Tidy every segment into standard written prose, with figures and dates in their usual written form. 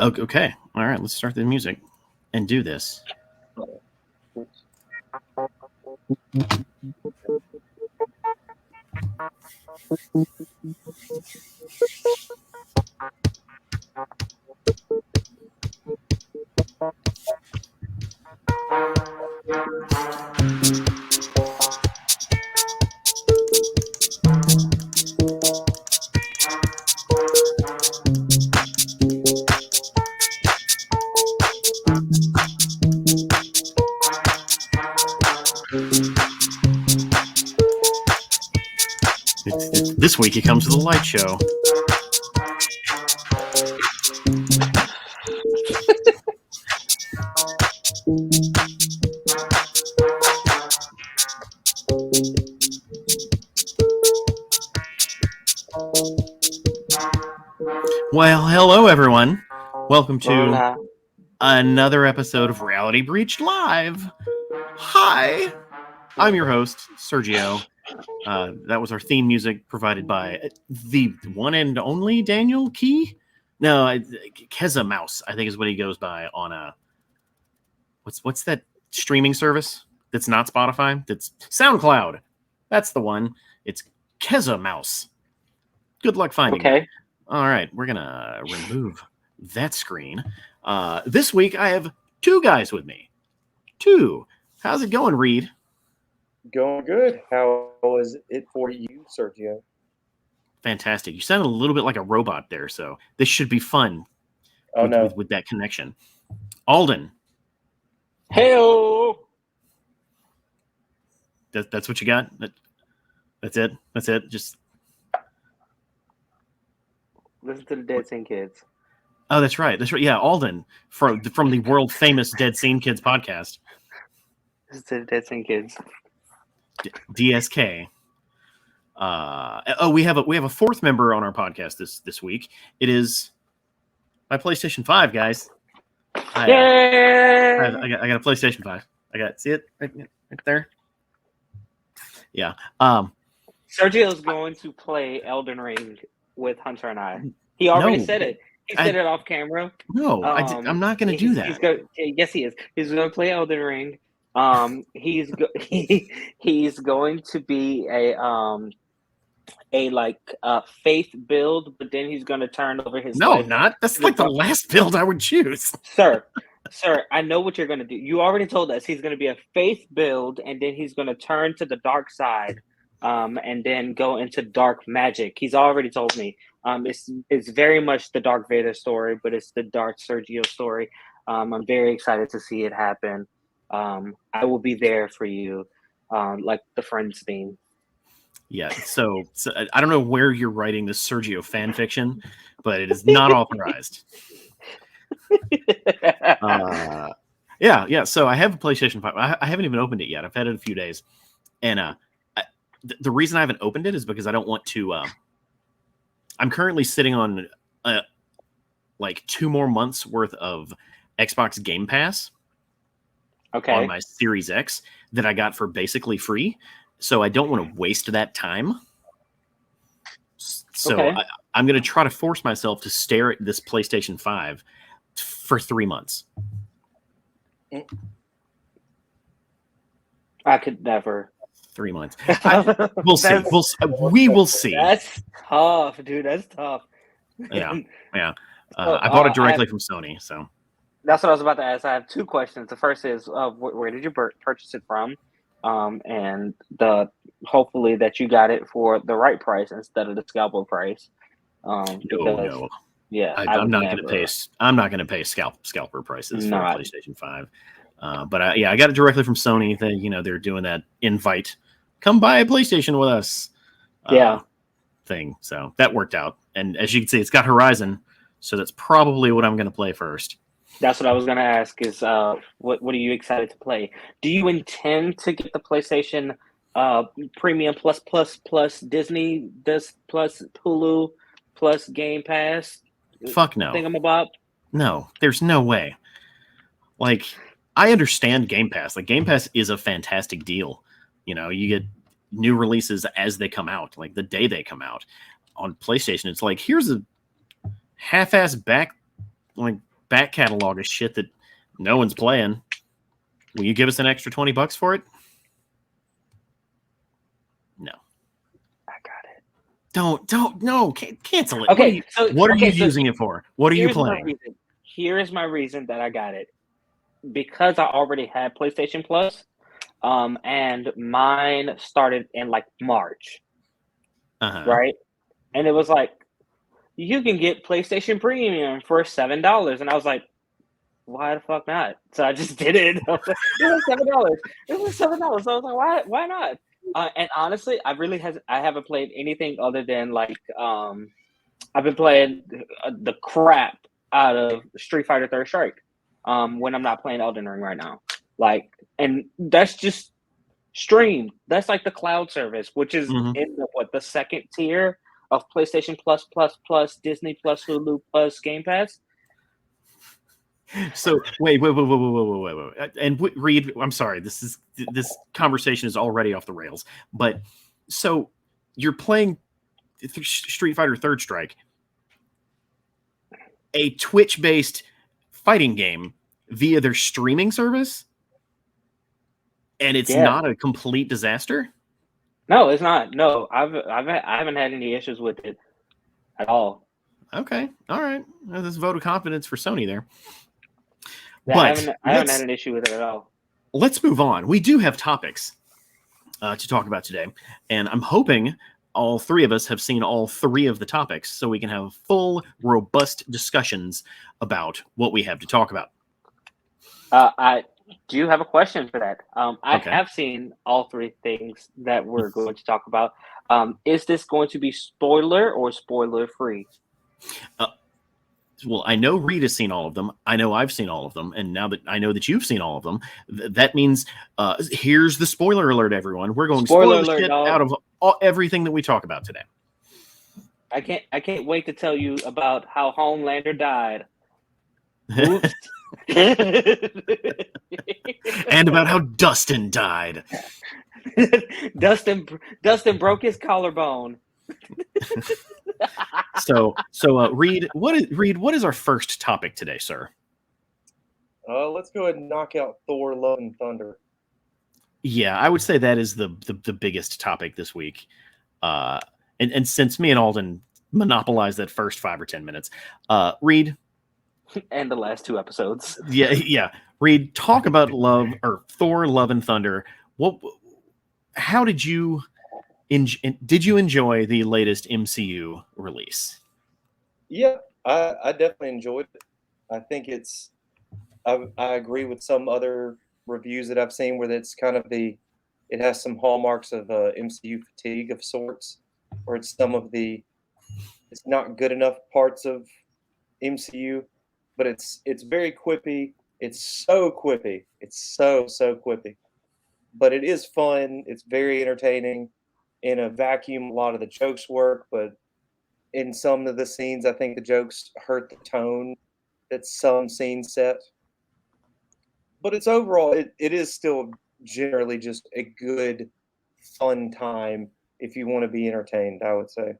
Okay. All right. Let's start the music and do this. This week it comes to the light show. Well, hello everyone. Welcome to Hola. another episode of Reality Breached Live. Hi, I'm your host, Sergio. That was our theme music provided by the one and only Daniel Key. No, Keza Mouse, I think is what he goes by on what's that streaming service that's not Spotify? That's SoundCloud. That's the one. It's Keza Mouse. Good luck finding it. Okay. All right, we're gonna remove that screen. This week I have two guys with me. Two. How's it going, Reed? Going good. How is it for you, Sergio? Fantastic. You sounded a little bit like a robot there, so this should be fun. Oh no. With that connection. Alden. Heyo. That's what you got? That's it? That's it? Just Listen to the Dead Scene Kids. Oh, that's right. That's right. Yeah, Alden from the world famous Dead Scene Kids podcast. Listen to the Dead Scene Kids. DSK. We have a fourth member on our podcast this week. It is my PlayStation 5, guys. I got a PlayStation 5. See it right there? Yeah. Sergio's going to play Elden Ring with Hunter and I. He already said it. He said it off camera. No, I'm not going to do that. Yes, he is. He's going to play Elden Ring. He's going to be a faith build, but then he's going to turn over his life. Not. That's like the last build I would choose. Sir, I know what you're going to do. You already told us he's going to be a faith build, and then he's going to turn to the dark side, and then go into dark magic. He's already told me. It's very much the Dark Vader story, but it's the Dark Sergio story. I'm very excited to see it happen. I will be there for you, like the Friends theme. Yeah, so I don't know where you're writing this Sergio fan fiction, but it is not authorized. Yeah. So I have a PlayStation 5. I haven't even opened it yet. I've had it a few days, and the reason I haven't opened it is because I don't want to. I'm currently sitting on like 2 more months worth of Xbox Game Pass. Okay. On my Series X that I got for basically free. So I don't want to waste that time. So Okay. I'm going to try to force myself to stare at this PlayStation 5 for 3 months. I could never. 3 months. We'll see. We will see. That's tough, dude. That's tough. Yeah. I bought it directly from Sony. So that's what I was about to ask. I have 2 questions. The first is, where did you purchase it from? And hopefully that you got it for the right price instead of the scalper price. No. Yeah, I'm not going to pay. I'm not going to pay scalper prices for a PlayStation 5. But I got it directly from Sony. They're doing that invite, come buy a PlayStation with us. Thing. So that worked out. And as you can see, it's got Horizon. So that's probably what I'm going to play first. That's what I was going to ask is, what are you excited to play? Do you intend to get the PlayStation Premium plus Disney plus Hulu plus Game Pass? Fuck no. Thingamabob? No, there's no way. Like, I understand Game Pass. Like, Game Pass is a fantastic deal. You get new releases as they come out, like the day they come out. On PlayStation, it's like, here's a half-ass back like back catalog of shit that no one's playing. Will you give us an extra $20 for it? No. I got it. No, cancel it. Okay, What are you using it for? What are you playing? Here is my reason that I got it. Because I already had PlayStation Plus, and mine started in like March, right? And it was like, you can get PlayStation Premium for $7, and I was like, why the fuck not? So I just did it. I was like, it was $7. It was $7. So I was like, why not? And honestly, I haven't played anything other than like I've been playing the crap out of Street Fighter Third Strike when I'm not playing Elden Ring right now. Like, and that's just streamed. That's like the cloud service, which is in the second tier of PlayStation Plus, Disney Plus, Hulu Plus, Game Pass. So wait. And Reed, I'm sorry. This conversation is already off the rails. But so you're playing Street Fighter Third Strike, a Twitch-based fighting game via their streaming service, and it's not a complete disaster. No, it's not. No, I haven't had any issues with it at all. Okay, all right. Well, this vote of confidence for Sony there. Yeah, But I haven't had an issue with it at all. Let's move on. We do have topics to talk about today, and I'm hoping all three of us have seen all three of the topics so we can have full, robust discussions about what we have to talk about. I do have a question for that. I have seen all three things that we're going to talk about. Is this going to be spoiler or spoiler free? Well, I know Reed has seen all of them. I know I've seen all of them. And now that I know that you've seen all of them, that means here's the spoiler alert, everyone. We're going to spoil the shit out of everything that we talk about today. I can't wait to tell you about how Homelander died. Oops. And about how Dustin died. Dustin broke his collarbone. So Reed, what is our first topic today, sir? Let's go ahead and knock out Thor: Love and Thunder. Yeah, I would say that is the biggest topic this week. And since me and Alden monopolized that first 5 or 10 minutes, Reed, and the last 2 episodes. Yeah. Reed, talk about Thor: Love and Thunder. How did you enjoy the latest MCU release? Yeah, I definitely enjoyed it. I think I agree with some other reviews that I've seen where it's kind of it has some hallmarks of MCU fatigue of sorts, where it's it's not good enough parts of MCU, but it's very quippy. It's so quippy. It's so quippy. But it is fun. It's very entertaining. In a vacuum, a lot of the jokes work, but in some of the scenes, I think the jokes hurt the tone that some scenes set. But it's overall, it is still generally just a good, fun time if you want to be entertained, I would say.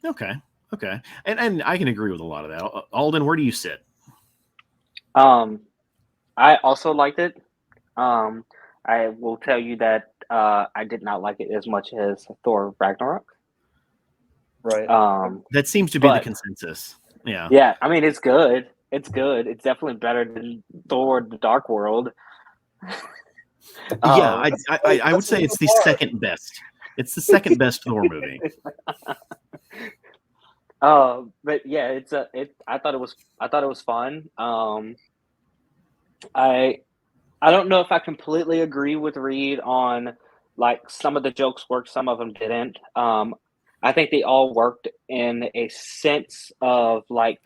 Okay. And I can agree with a lot of that. Alden, where do you sit? I also liked it. I will tell you that I did not like it as much as Thor Ragnarok. Right. That seems to be the consensus. Yeah. Yeah. I mean, it's good. It's good. It's definitely better than Thor: The Dark World. Yeah, I would say it's the second best. It's the second best Thor movie. But yeah, I thought it was fun. I don't know if I completely agree with Reed on like some of the jokes worked, some of them didn't. I think they all worked in a sense of like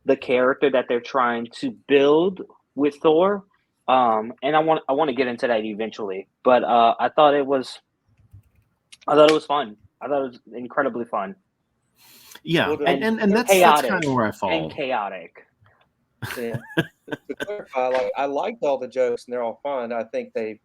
the character that they're trying to build with Thor. And I want to get into that eventually, but I thought it was fun. I thought it was incredibly fun. Yeah, and that's kind of where I fall. And chaotic. Yeah. To clarify, I liked all the jokes and they're all fun. I think they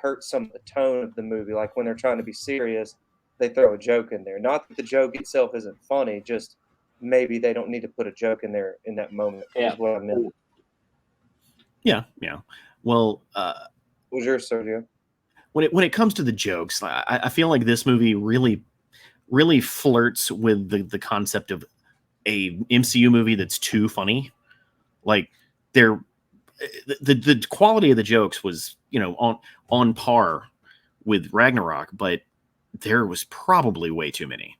hurt some of the tone of the movie. Like when they're trying to be serious, they throw a joke in there. Not that the joke itself isn't funny, just maybe they don't need to put a joke in there in that moment. Yeah. Is what I meant. Yeah. Well, What was yours, Sergio? when it comes to the jokes, I feel like this movie really flirts with the concept of a MCU movie that's too funny. Like the quality of the jokes was, on par with Ragnarok, but there was probably way too many.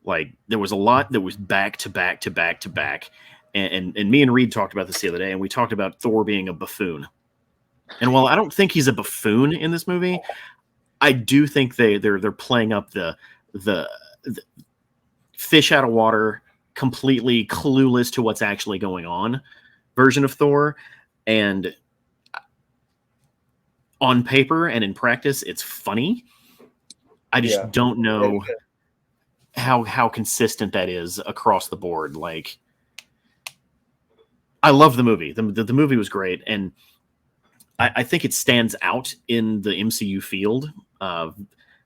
Like there was a lot that was back to back to back to back. And me and Reed talked about this the other day, and we talked about Thor being a buffoon. And while I don't think he's a buffoon in this movie, I do think they're playing up the fish out of water, completely clueless to what's actually going on version of Thor. And on paper and in practice, it's funny. I just don't know how consistent that is across the board. Like, I love the movie. The movie was great, and I think it stands out in the MCU field,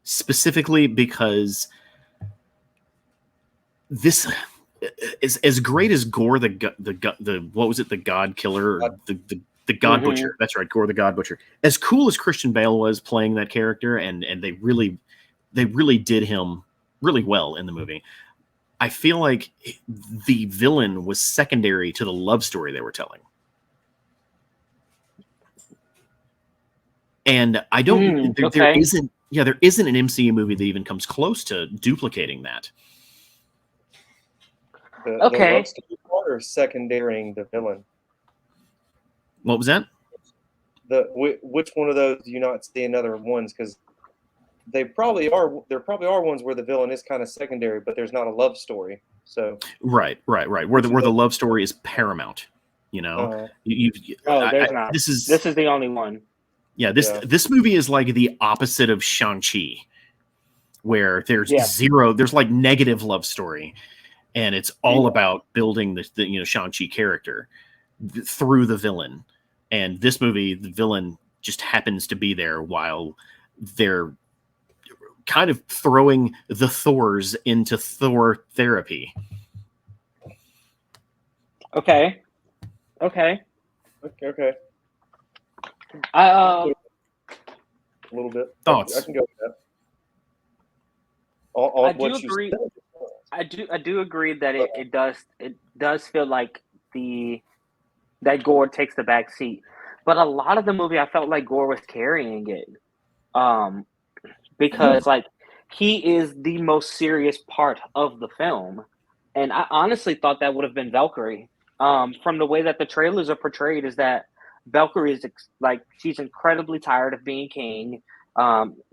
specifically because this is as great as Gore the what was it, the God Killer, or the God Butcher. That's right, Gore the God Butcher. As cool as Christian Bale was playing that character, and they really did him really well in the movie. I feel like the villain was secondary to the love story they were telling. And I don't there isn't an MCU movie that even comes close to duplicating that. The love story part or secondarying the villain? What was that? Which one of those do you not see in other ones? Because there probably are ones where the villain is kind of secondary, but there's not a love story. So right. Where the love story is paramount. There's not. This is the only one. Yeah, this movie is like the opposite of Shang-Chi, where there's zero, there's like negative love story, and it's all about building the Shang-Chi character through the villain. And this movie, the villain just happens to be there while they're kind of throwing the Thors into Thor therapy. Okay. A little bit. Thoughts? I can go with that. I do agree. I do agree that it does feel like that Gore takes the back seat, but a lot of the movie I felt like Gore was carrying it, because like he is the most serious part of the film, and I honestly thought that would have been Valkyrie. From the way that the trailers are portrayed, is that Valkyrie is like, she's incredibly tired of being king.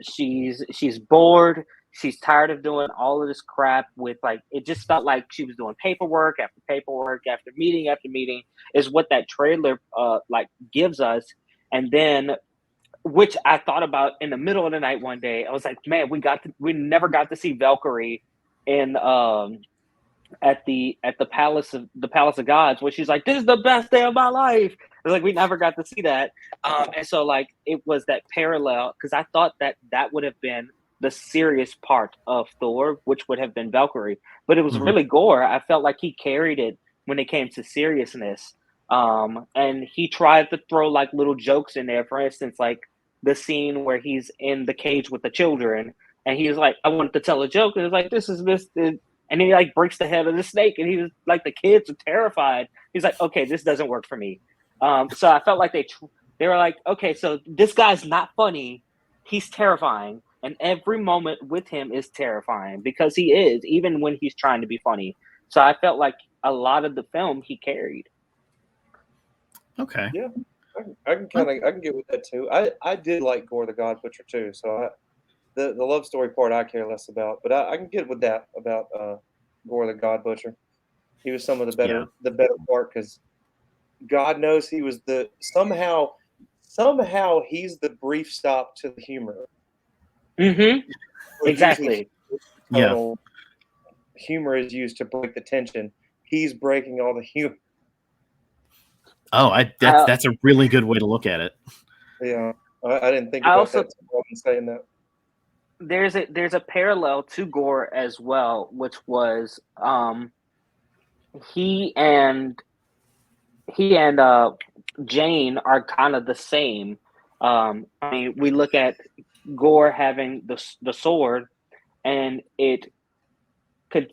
She's bored. She's tired of doing all of this crap with, like, it just felt like she was doing paperwork after paperwork after meeting is what that trailer like gives us. And then, which I thought about in the middle of the night one day, I was like, man, we never got to see Valkyrie in at the palace of gods, where she's like, this is the best day of my life. It's like, we never got to see that. And so like, it was that parallel, because I thought that would have been the serious part of Thor, which would have been Valkyrie, but it was really Gore. I felt like he carried it when it came to seriousness. And he tried to throw like little jokes in there. For instance, like the scene where he's in the cage with the children, and he was like, I wanted to tell a joke, and it's like, this, and he like breaks the head of the snake, and he was like, the kids are terrified. He's like, okay, this doesn't work for me. So I felt like they were like, okay, so this guy's not funny, he's terrifying, and every moment with him is terrifying, because he is, even when he's trying to be funny. So I felt like a lot of the film he carried. Okay. Yeah, I can get with that too. I did like Gore the God Butcher too. So the love story part I care less about, but I can get with that about Gore the God Butcher. He was some of the better part, because God knows he was somehow he's the brief stop to the humor. Exactly. Humor is used to break the tension. He's breaking all the humor. Oh, that's a really good way to look at it. Yeah, I didn't think about that. I'm saying that. there's a parallel to Gore as well, which was he and Jane are kind of the same. I mean, we look at Gore having the sword, and it could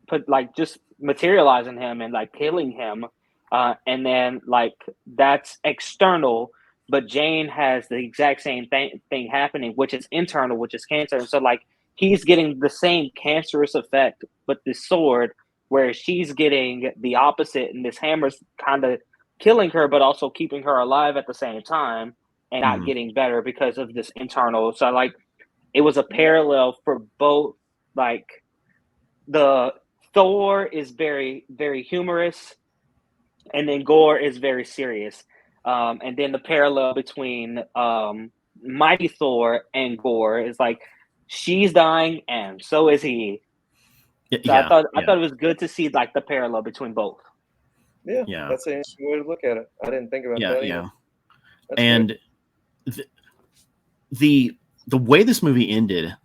put like just materializing him and like killing him, and then like that's external. But Jane has the exact same thing happening, which is internal, which is cancer. So like he's getting the same cancerous effect with this sword, where she's getting the opposite, and this hammer's kind of killing her, but also keeping her alive at the same time, and not getting better because of this internal. So like it was a parallel for both. Like the Thor is very, very humorous, and then Gore is very serious. And then the parallel between Mighty Thor and Gore is like she's dying, and so is he. So I thought it was good to see like the parallel between both. Yeah, that's an interesting way to look at it. I didn't think about that. Yeah, and the way this movie ended,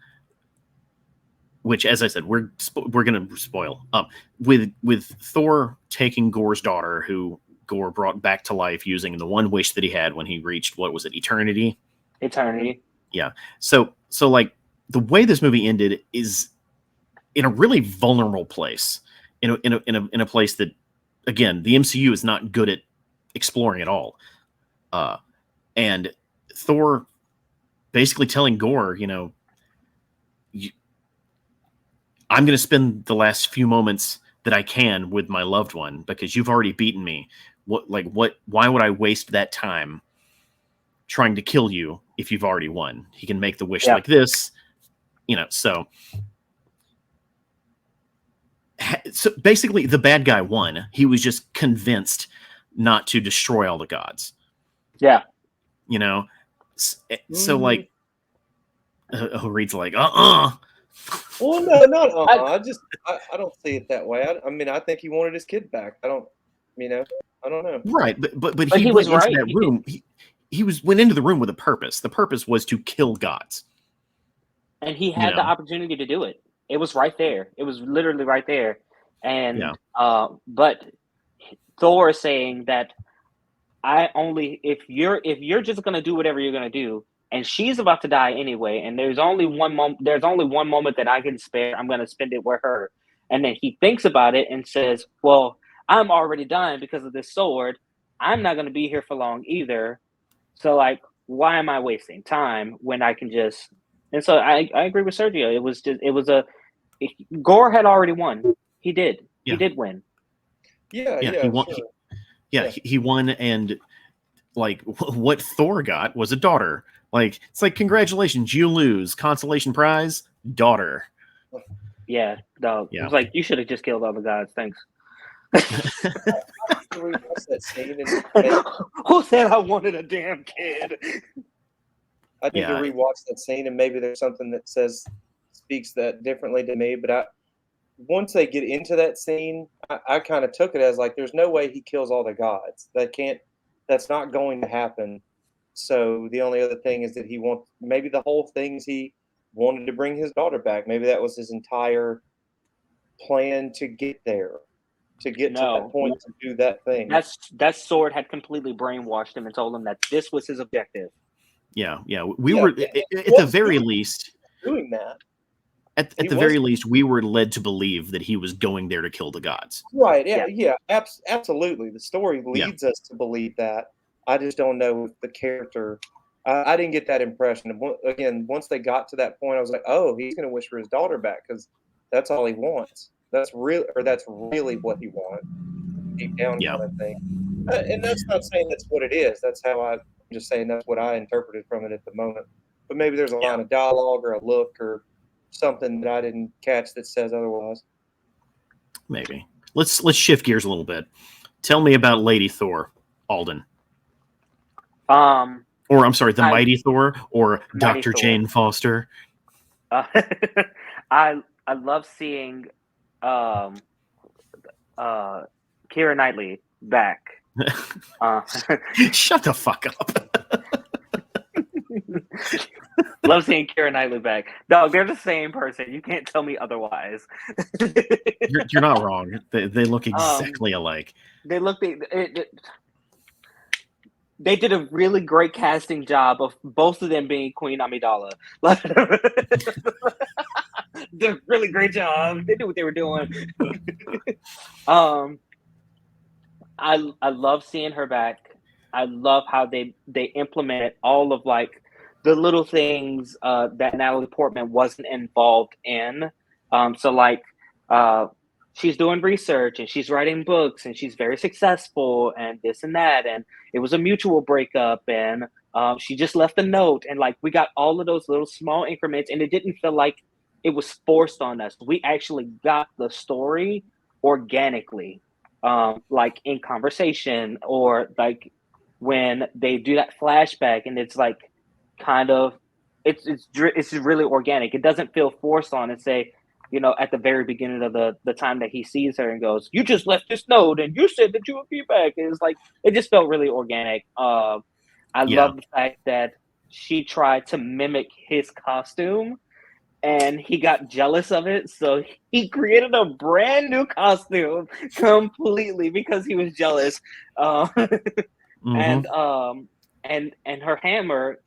which, as I said, we're going to spoil with Thor taking Gore's daughter, who Gore brought back to life using the one wish that he had when he reached, what was it, eternity? Yeah. So like the way this movie ended is in a really vulnerable place, in a place that, again, the MCU is not good at exploring at all. And Thor basically telling Gore, I'm going to spend the last few moments that I can with my loved one because you've already beaten me. Why would I waste that time trying to kill you if you've already won? He can make the wish like this, so basically the bad guy won. He was just convinced not to destroy all the gods. Yeah. So like, Reed's like, Well, no, not I don't see it that way. I mean, I think he wanted his kid back. I don't know. Right, but he went into that room. He went into the room with a purpose. The purpose was to kill gods, and he had the opportunity to do it. It was right there. It was literally right there. And but Thor is saying that if you're just gonna do whatever you're gonna do, and she's about to die anyway, and there's only one moment that I can spare, I'm gonna spend it with her. And then he thinks about it and says, well, I'm already dying because of this sword. I'm not gonna be here for long either. So like, why am I wasting time when I can just? And so I agree with Sergio. Gore had already won. He did. He did win. He won. Sure. He won, and like what Thor got was a daughter. Like, it's like, congratulations, you lose. Consolation prize, daughter. Yeah, dog. Yeah. It was like, you should have just killed all the gods. Thanks. Who said I wanted a damn kid? I need to rewatch that scene, and maybe there's something that speaks that differently to me. But once they get into that scene, I kind of took it as like, there's no way he kills all the gods. That's not going to happen. So the only other thing is that maybe the whole thing is he wanted to bring his daughter back. Maybe that was his entire plan to get there, to get to that point, to do that thing. That sword had completely brainwashed him and told him that this was his objective. Yeah. We were at the very least doing that. At the very least, we were led to believe that he was going there to kill the gods. Right. Yeah. Absolutely. The story leads us to believe that. I just don't know if the character. I didn't get that impression. Again, once they got to that point, I was like, "Oh, he's going to wish for his daughter back because that's all he wants. That's really what he wanted, deep down, kind of thing." And that's not saying that's what it is. That's how I'm just saying that's what I interpreted from it at the moment. But maybe there's a line of dialogue or a look or something that I didn't catch that says otherwise. Maybe. Let's shift gears a little bit. Tell me about Lady Thor, Alden. Or I'm sorry, the Mighty Thor, or Dr. Jane Foster. I love seeing Keira Knightley back. Shut the fuck up. love seeing Keira Knightley back. No, they're the same person. You can't tell me otherwise. You're not wrong. They look exactly alike. They look. They did a really great casting job of both of them being Queen Amidala. Did a really great job. They knew what they were doing. I love seeing her back. I love how they implemented all of like the little things that Natalie Portman wasn't involved in. So like she's doing research and she's writing books and she's very successful and this and that, and it was a mutual breakup, and she just left a note, and like we got all of those little small increments, and it didn't feel like it was forced on us. We actually got the story organically, like in conversation, or like when they do that flashback and it's like kind of it's really organic. It doesn't feel forced on and say, you know, at the very beginning of the time that he sees her and goes, "You just left this note and you said that you would be back." And it's like it just felt really organic. I love the fact that she tried to mimic his costume and he got jealous of it, so he created a brand new costume completely because he was jealous. And her hammer,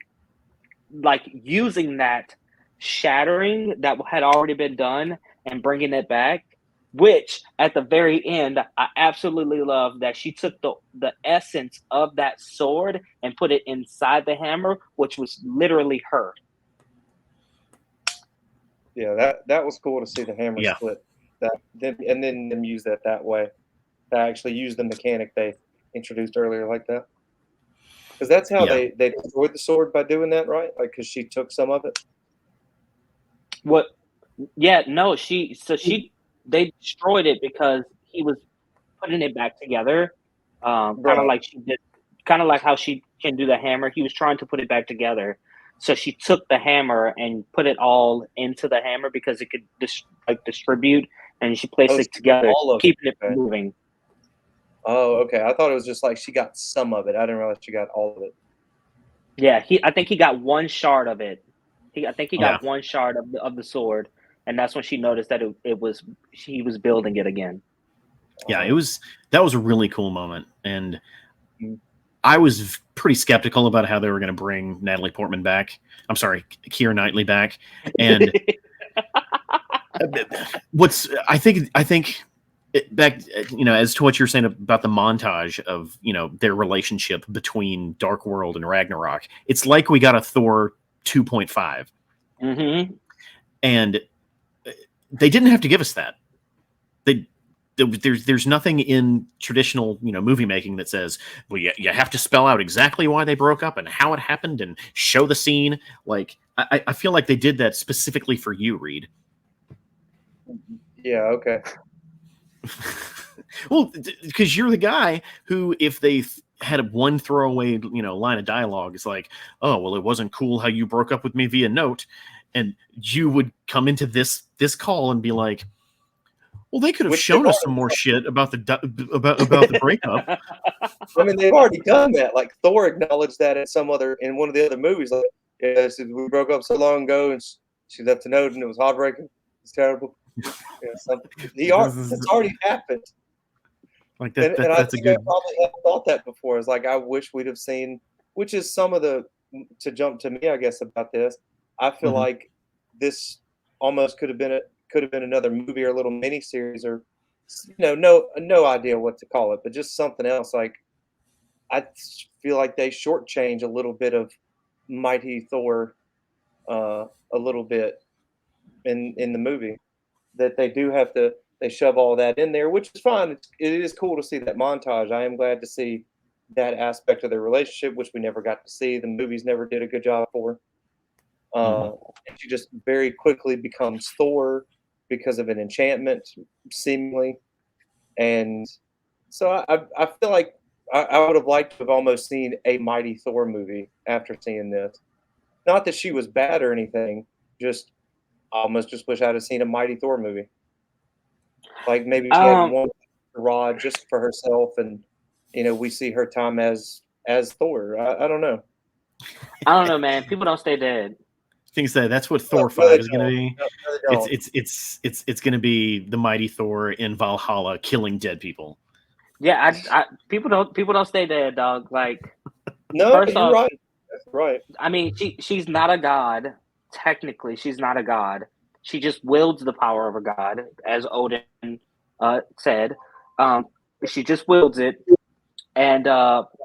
like using that shattering that had already been done and bringing it back, which at the very end I absolutely love that she took the essence of that sword and put it inside the hammer, which was literally her. Yeah, that was cool to see the hammer split that, and then them use that way. To actually use the mechanic they introduced earlier like that. Because that's how they destroyed the sword, by doing that, right? Like, because she took some of it. What? Yeah, no, they destroyed it because he was putting it back together. Kind of like she did, kind of like how she can do the hammer. He was trying to put it back together. So she took the hammer and put it all into the hammer because it could distribute, and she placed it together, keeping it moving. Oh, okay. I thought it was just like she got some of it. I didn't realize she got all of it. Yeah, I think he got one shard of it. I think he got one shard of the sword, and that's when she noticed that he was building it again. Yeah, that was a really cool moment, and I was pretty skeptical about how they were going to bring Natalie Portman back. I'm sorry, Keira Knightley back, and I think back, you know, as to what you're saying about the montage of, you know, their relationship between Dark World and Ragnarok, it's like we got a Thor 2.5. And they didn't have to give us that. There's nothing in traditional, you know, movie making that says, well, you have to spell out exactly why they broke up and how it happened and show the scene. Like, I feel like they did that specifically for you, Reed. Yeah, okay. Well, because you're the guy who, if they had one throwaway, you know, line of dialogue, it's like, oh, well, it wasn't cool how you broke up with me via note, and you would come into this call and be like, well, they could have shown us some more shit about the breakup. I mean, they've already done that. Like Thor acknowledged that in one of the other movies. Like, yeah, we broke up so long ago, and she left a note, and it was heartbreaking. It's terrible. It's already happened. Like that, and that's a good. I probably have thought that before. It's like I wish we'd have seen, which is some of the to jump to me, I guess, about this. I feel like this almost could have been another movie or a little mini series, or no idea what to call it, but just something else. Like I feel like they shortchange a little bit of Mighty Thor, a little bit in the movie, that they do have to. They shove all that in there, which is fine. It is cool to see that montage. I am glad to see that aspect of their relationship, which we never got to see. The movies never did a good job for. And she just very quickly becomes Thor because of an enchantment, seemingly. And so I feel like I would have liked to have almost seen a Mighty Thor movie after seeing this. Not that she was bad or anything, just almost just wish I'd have seen a Mighty Thor movie. Like maybe she had one rod just for herself, and we see her time as Thor. I don't know. I don't know, man. People don't stay dead. Things that that's what Thor No, 5 they is going to don't. be. No, they don't. It's going to be the mighty Thor in Valhalla killing dead people. Yeah, people don't stay dead, dog. Like, No, first you're off, right. That's right. I mean, she's not a god. Technically, she's not a god. She just wields the power of a god, as Odin said. Um, she just wields it, and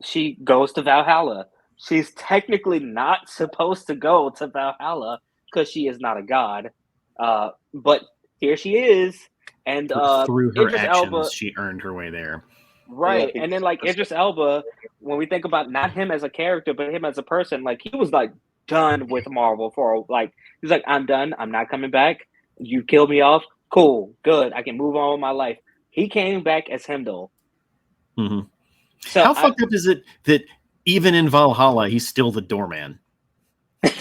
she goes to Valhalla. She's technically not supposed to go to Valhalla because she is not a god. But here she is, and Through her Idris actions, Elba. she earned her way there. Right. Yeah, And then like Idris Elba, when we think about not him as a character, but him as a person, like he was like done with Marvel for like he's like, I'm done. I'm not coming back. You killed me off. Cool. Good. I can move on with my life. He came back as Heimdall. Mm-hmm. So How fucked up is it that even in Valhalla, he's still the doorman? I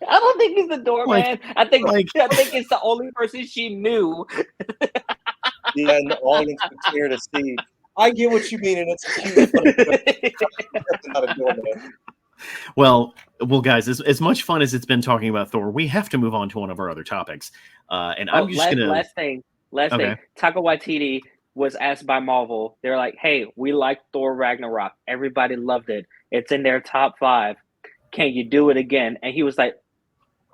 don't think he's the doorman. I think it's the only person she knew. Yeah, and the audience was here to see. I get what you mean, and it's a cute, funny That's not a doorman. Well, guys, as much fun as it's been talking about Thor, we have to move on to one of our other topics. And I'm just gonna last thing. Okay. Taika Waititi was asked by Marvel. They're like, "Hey, we like Thor Ragnarok. Everybody loved it. It's in their top 5. Can you do it again?" And he was like,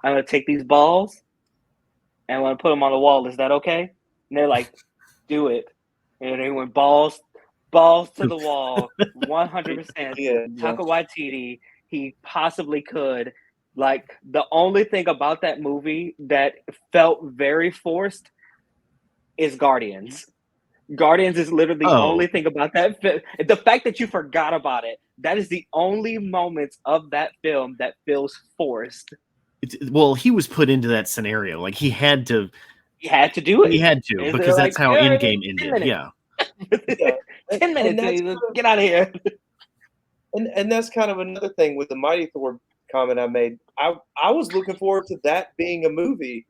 "I'm gonna take these balls and I'm gonna put them on the wall. Is that okay?" And they're like, "Do it." And they went balls to the wall, 100%. Yeah. Taika Waititi, he possibly could. Like, the only thing about that movie that felt very forced is Guardians. Guardians is literally the only thing about that film. The fact that you forgot about it, that is the only moments of that film that feels forced. Well, he was put into that scenario. Like he had to do it. He had to, And because they're that's like, how "Yeah, Endgame 10 ended. minutes." Yeah. Yeah. 10 minutes, get out of here. And that's kind of another thing with the Mighty Thor comment I made. I was looking forward to that being a movie,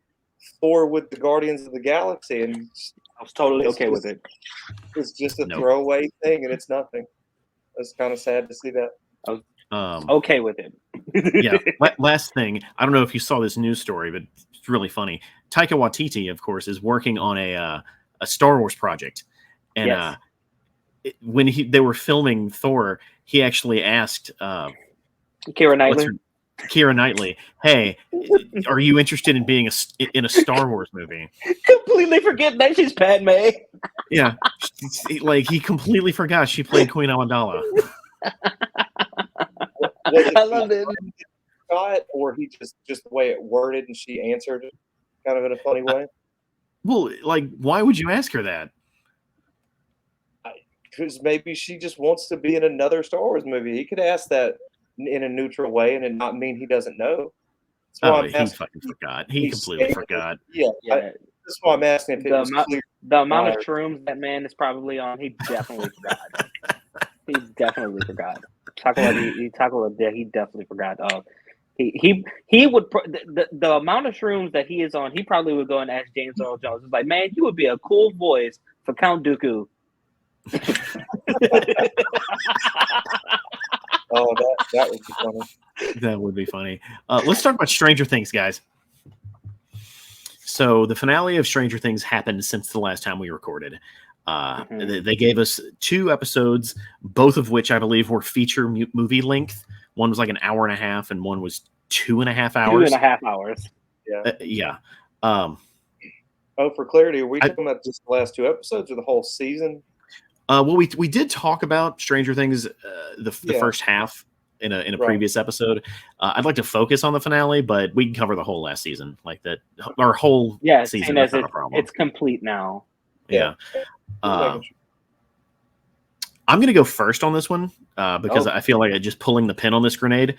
Thor with the Guardians of the Galaxy, and I was totally okay with it. It's just a Nope. throwaway thing, and it's nothing. It's kind of sad to see that. I was okay with it. Yeah. Last thing, I don't know if you saw this news story, but it's really funny. Taika Waititi, of course, is working on a Star Wars project, and Yes. When they were filming Thor, he actually asked Keira Knightley, "Hey, are you interested in being in a Star Wars movie?" Completely forget that she's Padme. Yeah, like he completely forgot she played Queen Amidala. I loved it. Thought, or he just the way it worded, and she answered kind of in a funny way. Well, like, why would you ask her that? Because maybe she just wants to be in another Star Wars movie. He could ask that in a neutral way and it not mean he doesn't know. That's why He fucking forgot. He completely forgot. Yeah. That's why I'm asking if it was clear. The amount of shrooms that man is probably on, he definitely forgot. He definitely forgot. He definitely forgot. He would the amount of shrooms that he is on, he probably would go and ask James Earl Jones. It's like, man, you would be a cool voice for Count Dooku. Oh, that would be funny. That would be funny. Let's talk about Stranger Things, guys. So the finale of Stranger Things happened since the last time we recorded. They gave us 2 episodes, both of which I believe were feature movie length. One was like an hour and a half, and one was 2.5 hours. 2.5 hours. Yeah. Yeah. For clarity, are we talking about just the last 2 episodes or the whole season? Well, we did talk about Stranger Things the first half in a previous episode. I'd like to focus on the finale, but we can cover the whole last season, like that. Our whole season. That's not a problem. It's complete now. Yeah. I'm going to go first on this one because I feel like I'm just pulling the pin on this grenade.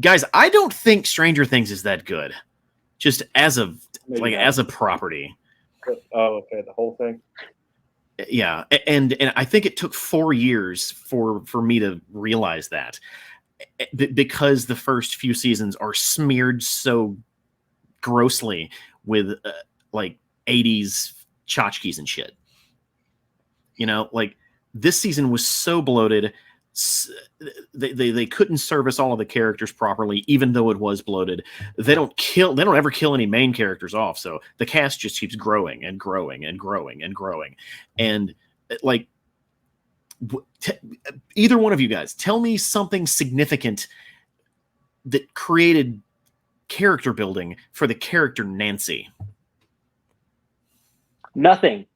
Guys, I don't think Stranger Things is that good, just as a property. Oh, okay, the whole thing. Yeah, and I think it took 4 years for me to realize that, because the first few seasons are smeared so grossly with like 80s tchotchkes and shit. You know, like this season was so bloated. they couldn't service all of the characters properly, even though it was bloated. They don't ever kill any main characters off, so the cast just keeps growing and growing and growing and growing. And like, either one of you guys, tell me something significant that created character building for the character Nancy. Nothing.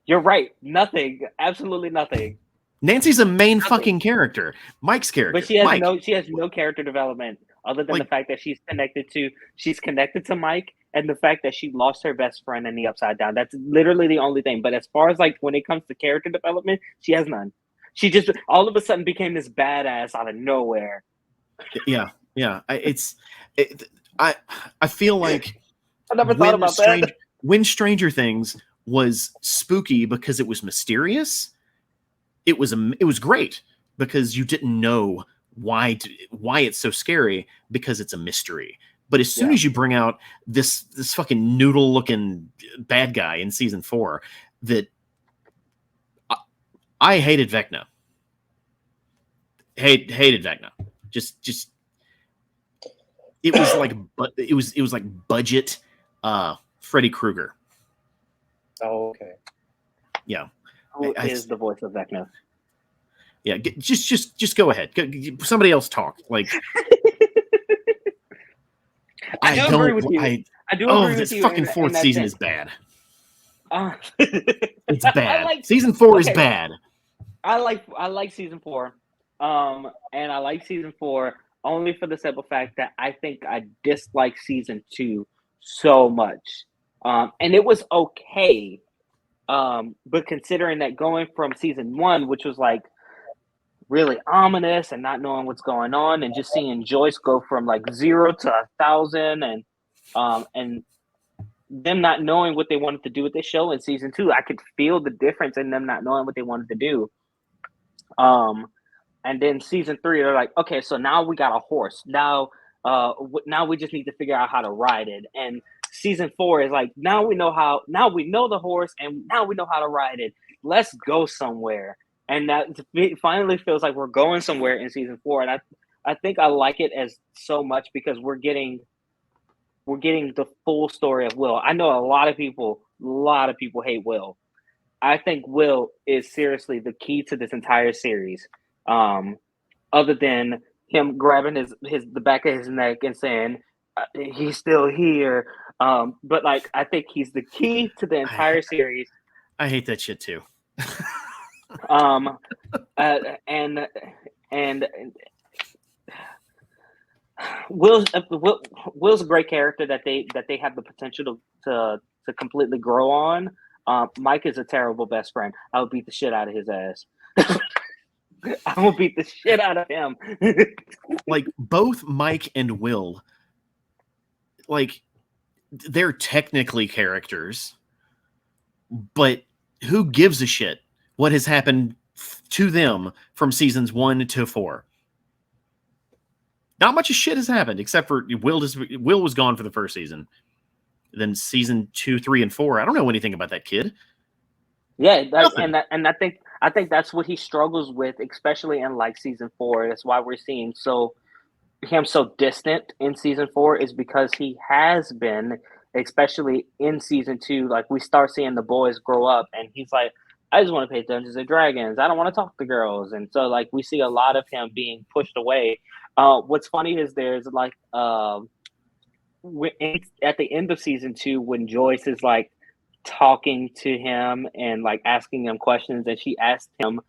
You're right. Nothing. Absolutely nothing. Nancy's a main fucking character. Mike's character. But she has Mike. she has no character development other than the fact that she's connected to Mike, and the fact that she lost her best friend in the Upside Down. That's literally the only thing. But as far as like when it comes to character development, she has none. She just all of a sudden became this badass out of nowhere. Yeah. I feel like I never thought about that. When Stranger Things was spooky because it was mysterious, it was great because you didn't know why it's so scary, because it's a mystery. But as soon as you bring out this fucking noodle looking bad guy in season 4, that I hated Vecna. Hated Vecna. Just it was like budget Freddy Krueger. Oh, okay. Yeah. Who is the voice of Vecna? Yeah, just go ahead. Somebody else talk. Like, I do agree with you. This fucking fourth season is bad. It's bad. Season 4 is bad. I like season 4, and I like season 4 only for the simple fact that I think I dislike season 2 so much, and it was okay. But considering that going from season 1, which was like really ominous and not knowing what's going on, and just seeing Joyce go from like 0 to 1,000, and them not knowing what they wanted to do with the show in season 2, I could feel the difference in them not knowing what they wanted to do. And then season 3, they're like, okay, so now we got a horse. Now we just need to figure out how to ride it. And season 4 is like, now we know the horse, and now we know how to ride it. Let's go somewhere. And that it finally feels like we're going somewhere in season 4. And I think I like it as so much because we're getting the full story of Will. I know a lot of people hate Will. I think Will is seriously the key to this entire series. Other than him grabbing the back of his neck and saying he's still here. But like, I think he's the key to the entire series. I hate that shit too. And Will's a great character that they have the potential to completely grow on. Mike is a terrible best friend. I would beat the shit out of his ass. I will beat the shit out of him. Like, both Mike and Will, like, they're technically characters, but who gives a shit what has happened to them from seasons 1 to 4? Not much of shit has happened, except for Will was gone for the first season. Then season 2, 3, and 4, I don't know anything about that kid. Yeah, I think that's what he struggles with, especially in like season 4. That's why we're seeing him so distant in season 4, is because he has been, especially in season 2. Like, we start seeing the boys grow up, and he's like, I just want to play Dungeons and Dragons. I don't want to talk to girls. And so like we see a lot of him being pushed away. What's funny is there's like at the end of season 2, when Joyce is like talking to him and like asking him questions, and she asked him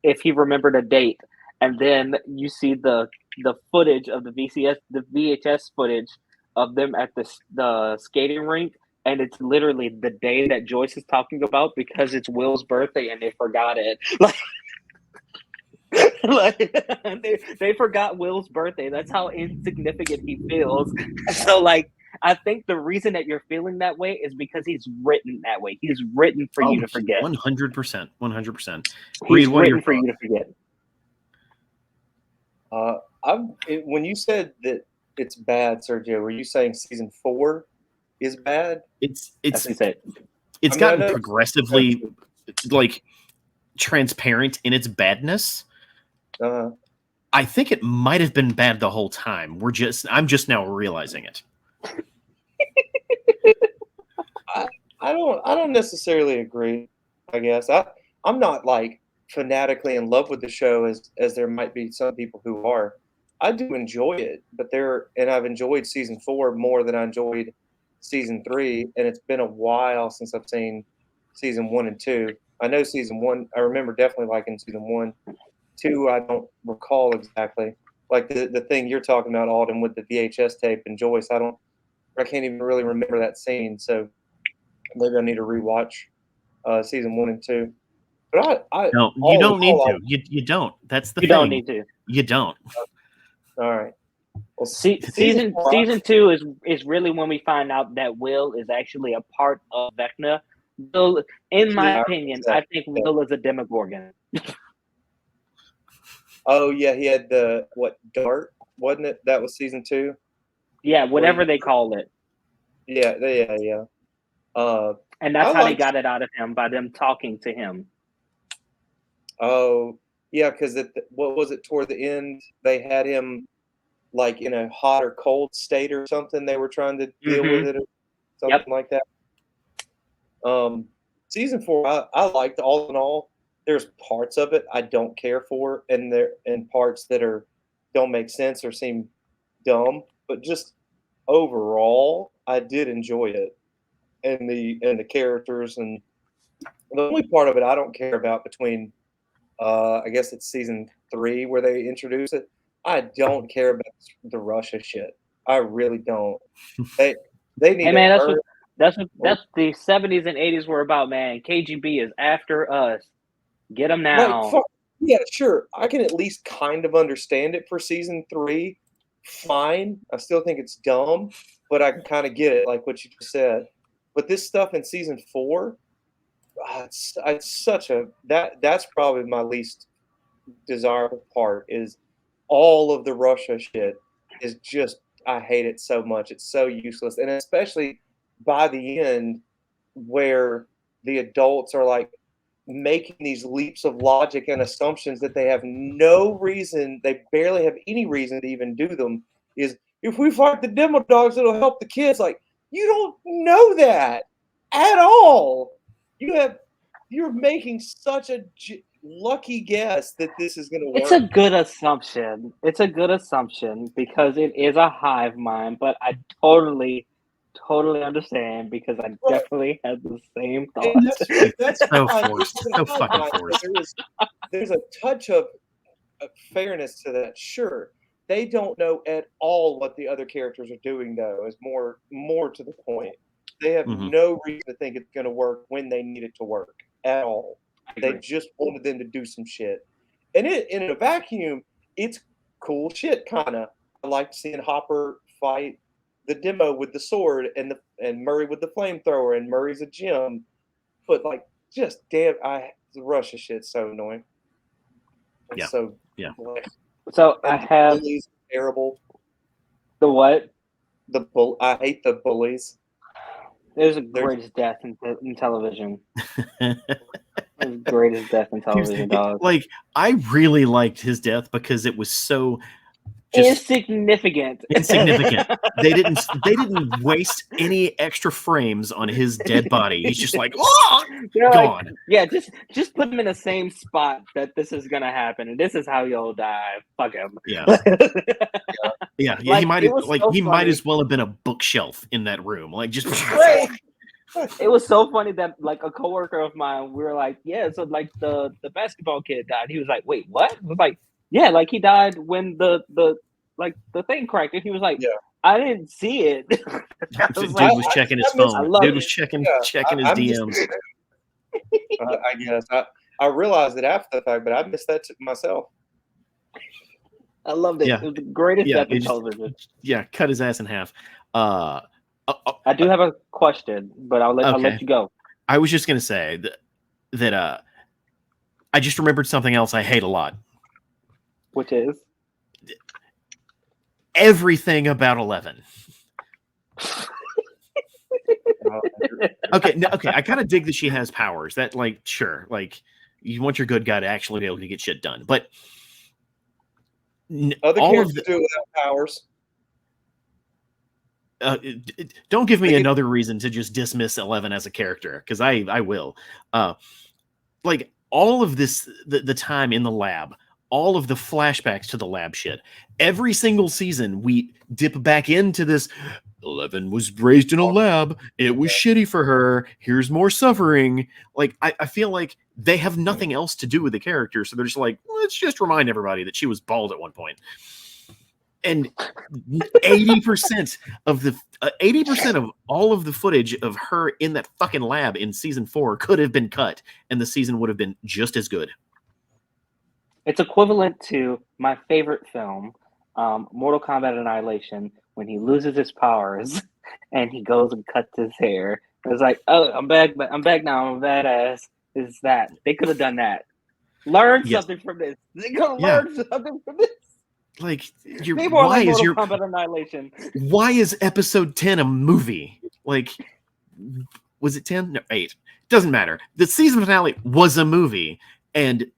if he remembered a date, and then you see the footage of the VHS footage of them at the skating rink, and it's literally the day that Joyce is talking about, because it's Will's birthday and they forgot it. They forgot Will's birthday. That's how insignificant he feels. So like, I think the reason that you're feeling that way is because he's written that way. He's written for you to forget. 100%. 100%. He's written for you to forget. When you said that it's bad, Sergio, were you saying season 4 is bad? It's gotten progressively, like, transparent in its badness. I think it might have been bad the whole time. I'm just now realizing it. I don't necessarily agree. I guess I'm not like fanatically in love with the show as there might be some people who are. I do enjoy it, but I've enjoyed season 4 more than I enjoyed season 3, and it's been a while since I've seen season 1 and 2. I know season 1. I remember definitely liking season 1. 2, I don't recall exactly. Like the thing you're talking about, Alden, with the VHS tape and Joyce. I can't even really remember that scene. So maybe I need to rewatch season 1 and 2. But No, you don't need to. You don't. That's the thing. You don't need to. You don't. All right. Well, season 2 is really when we find out that Will is actually a part of Vecna. Will, in my opinion, I think Will is a Demogorgon. Oh yeah, he had the dart, wasn't it? That was season 2. Yeah, whatever they call it. Yeah. And that's how they got it out of him, by them talking to him. Oh yeah, because what was it? Toward the end, they had him like in a hot or cold state or something. They were trying to deal with it, or something like that. Season 4, I liked. All in all, there's parts of it I don't care for, and parts that don't make sense or seem dumb. But just overall, I did enjoy it, and the characters, and the only part of it I don't care about between, I guess it's season 3 where they introduce it. I don't care about the Russia shit. I really don't. They need. Hey man, that's what the 70s and 80s were about, man. KGB is after us. Get them now. Like, yeah, sure. I can at least kind of understand it for season 3. Fine. I still think it's dumb, but I kind of get it, like what you just said. But this stuff in season 4, it's such a that's probably my least desirable part. Is all of the Russia shit is just, I hate it so much. It's so useless, and especially by the end, where the adults are like making these leaps of logic and assumptions that they have no reason, they barely have any reason to even do them. Is, if we fight the demo dogs, it'll help the kids. Like, you don't know that at all. You're making such a lucky guess that this is going to work. It's a good assumption. It's a good assumption because it is a hive mind, but I totally understand, because I definitely had the same thoughts. That's so forced. So fucking forced. There's a touch of fairness to that. Sure, they don't know at all what the other characters are doing, though, is more to the point. They have no reason to think it's going to work when they need it to work at all. They just wanted them to do some shit. And in a vacuum, it's cool shit, kind of. I like seeing Hopper fight the demo with the sword, and Murray with the flamethrower, and Murray's a gem. But like, just damn, the Russia shit's so annoying. It's so I have bullies are terrible. The what? I hate the bullies. There's the greatest death in television. The greatest death in television, dog. Like, I really liked his death because it was so insignificant. They didn't waste any extra frames on his dead body. He's just like, oh, gone. Like, yeah, just put him in the same spot that this is gonna happen, and this is how you'll die. Fuck him. Yeah. Yeah. Like, he might as well have been a bookshelf in that room. Like, just It was so funny that, like, a coworker of mine, we were like, yeah, so like the basketball kid died. He was like, wait, what? I was like, yeah, like he died when the thing cracked. And he was like, yeah, I didn't see it. Dude was checking his phone. Dude was checking his DMs. I guess I realized it after the fact, but I missed that myself. I loved it. Yeah. It was the greatest death in television. Yeah, cut his ass in half. I do have a question, but I'll let you go. I was just gonna say that I just remembered something else I hate a lot. Which is? Everything about 11. Okay, I kind of dig that she has powers. That, like, sure, like, You want your good guy to actually be able to get shit done. But Other all of characters do it without powers. Don't give me another reason to just dismiss 11 as a character, because I will. Like all of this, the time in the lab, all of the flashbacks to the lab shit. Every single season, we dip back into this. 11 was raised in a lab. It was shitty for her. Here's more suffering. Like I feel like they have nothing else to do with the character, so they're just like, let's just remind everybody that she was bald at one point. And 80% of the 80% of all of the footage of her in that fucking lab in season 4 could have been cut, and the season would have been just as good. It's equivalent to my favorite film, Mortal Kombat Annihilation, when he loses his powers and he goes and cuts his hair. It's like, oh, I'm back now. I'm a badass. Is that they could have done that? Learn something from this. They could have learned something from this. Like, why is your Kombat Annihilation? Why is episode 10 a movie? Like, was it 10? No, 8. Doesn't matter. The season finale was a movie, and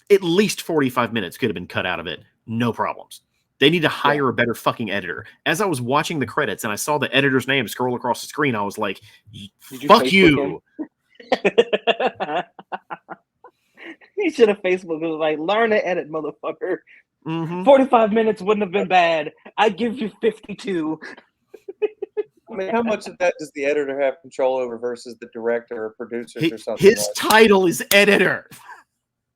at least 45 minutes could have been cut out of it. No problems. They need to hire a better fucking editor. As I was watching the credits and I saw the editor's name scroll across the screen, I was like, fuck you. He should have Facebook. It was like, learn to edit, motherfucker. Mm-hmm. 45 minutes wouldn't have been bad. I give you 52. I mean, how much of that does the editor have control over versus the director or producers or something? His title is editor.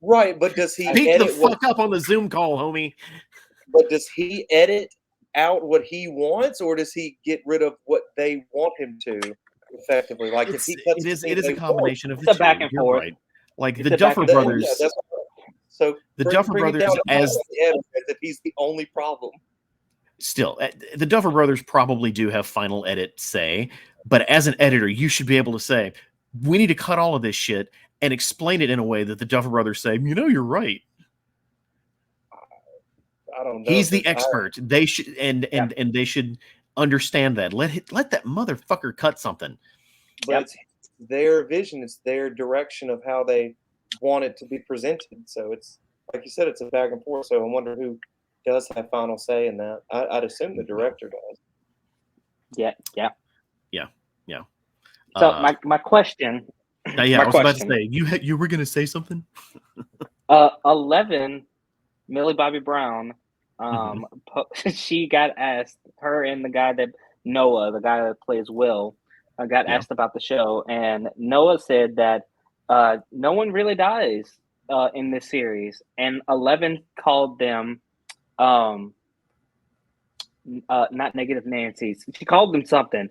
Right, but does he Speak the fuck up on the Zoom call, homie? But does he edit out what he wants, or does he get rid of what they want him to effectively? Like if he cuts it is a combination of the two. It's a back and forth. Right. Like the Duffer Brothers. So the Duffer Brothers, as if he's the only problem. Still, the Duffer Brothers probably do have final edit say, but as an editor, you should be able to say, we need to cut all of this shit and explain it in a way that the Duffer Brothers say, you're right. I don't know. He's the expert. They should and they should understand that. Let that motherfucker cut something. But it's their vision, it's their direction of how they want it to be presented. So it's like you said, it's a back and forth. So I wonder who does have final say in that. I'd assume the director does. Yeah. So my question. I was about to say you were going to say something. 11, Millie Bobby Brown. She got asked. Her and the guy that Noah, the guy that plays Will, got asked about the show, and Noah said that no one really dies in this series, and 11 called them not negative Nancy's. She called them something.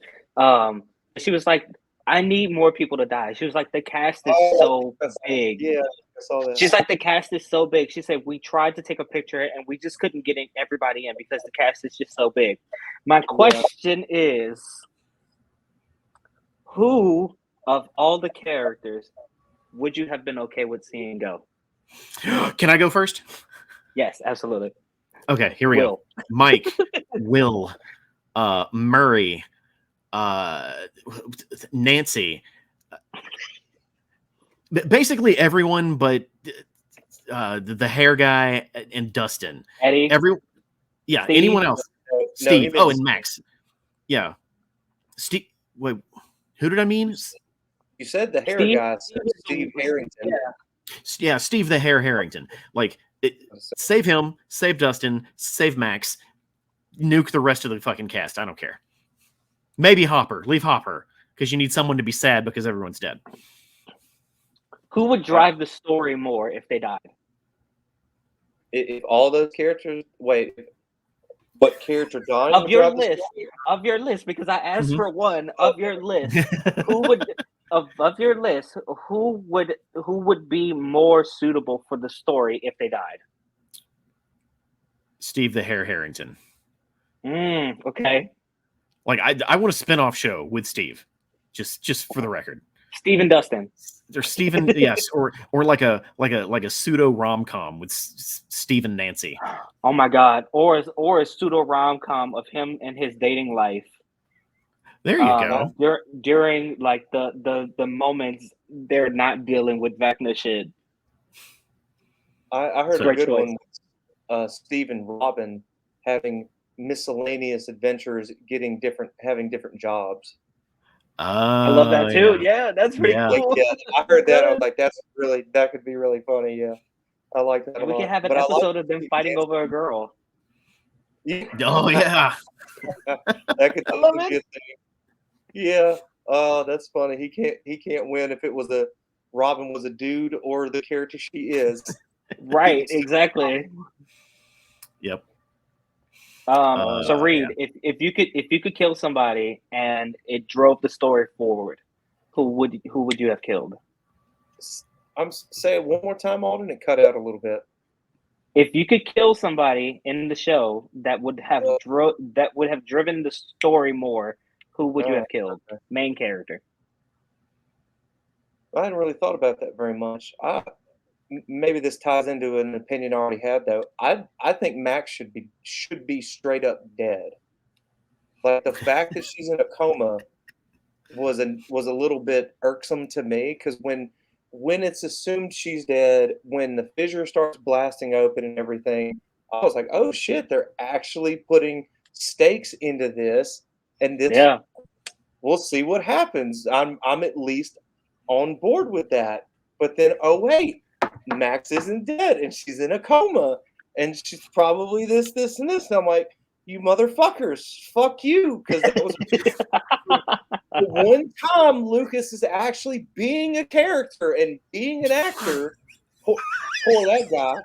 She was like, I need more people to die. She was like, the cast is so big. Yeah, I saw that. She's like, the cast is so big. She said, we tried to take a picture and we just couldn't get everybody in because the cast is just so big. My question is, who of all the characters would you have been okay with seeing go? Can I go first? Yes, absolutely. Okay, here we go. Mike, Will, Murray, Nancy, basically everyone but the hair guy and Dustin. Eddie. Steve? Anyone else? Steve. No, and Max. Yeah. Steve. Wait, who did I mean? You said the hair guy, Steve Harrington. Yeah, Steve the Hair Harrington. Like, save him, save Dustin, save Max, nuke the rest of the fucking cast. I don't care. Maybe Hopper. Leave Hopper, because you need someone to be sad because everyone's dead. Who would drive the story more if they died? If all those characters... Wait, what character died? Of your list, because I asked for one of your list. Who would... Of your list, who would be more suitable for the story if they died? Steve the Hair Harrington. Okay. Like I want a spin-off show with Steve, just for the record. Steve and Dustin. Or Stephen, yes, or like a pseudo rom-com with Steve and Nancy. Oh my God! Or a pseudo rom-com of him and his dating life. There you go. During like the moments they're not dealing with Vecna shit. I heard So- a good Great one. Steve and Robin having miscellaneous adventures, having different jobs. I love that too. Yeah, that's pretty Yeah. cool. Yeah, I heard that. I was like, that could be really funny. Yeah, I like that And a we lot. can have an But I like episode of them Steve fighting Nancy. over a girl. Yeah, Oh yeah. that could I love totally it. be a thing. Yeah. Oh, that's funny. He can't win if it was a Robin was a dude or the character she is. Right, exactly. Yep. So Reed, yeah. if you could kill somebody and it drove the story forward, who would you have killed? I'm say it one more time, Alden, and cut out a little bit. If you could kill somebody in the show that would have driven the story more, who would you have killed? Okay. Main character. I hadn't really thought about that very much. Maybe this ties into an opinion I already had though. I think Max should be straight up dead. Like the fact that she's in a coma was a little bit irksome to me because when it's assumed she's dead, when the fissure starts blasting open and everything, I was like, oh shit, they're actually putting stakes into this, and this Yeah. we'll see what happens. I'm at least on board with that. But then, oh wait, Max isn't dead, and she's in a coma, and she's probably this, and this. And I'm like, you motherfuckers, fuck you, because that was the one time Lucas is actually being a character and being an actor. Poor that guy.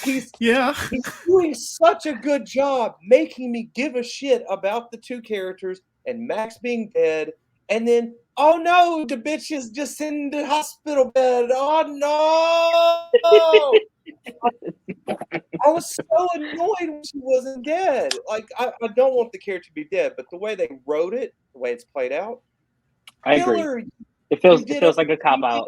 He's doing such a good job making me give a shit about the two characters and Max being dead. And then, oh no, the bitch is just in the hospital bed. Oh no. I was so annoyed when she wasn't dead. Like, I don't want the character to be dead, but the way they wrote it, the way it's played out, I agree. Killer, It feels like a cop out.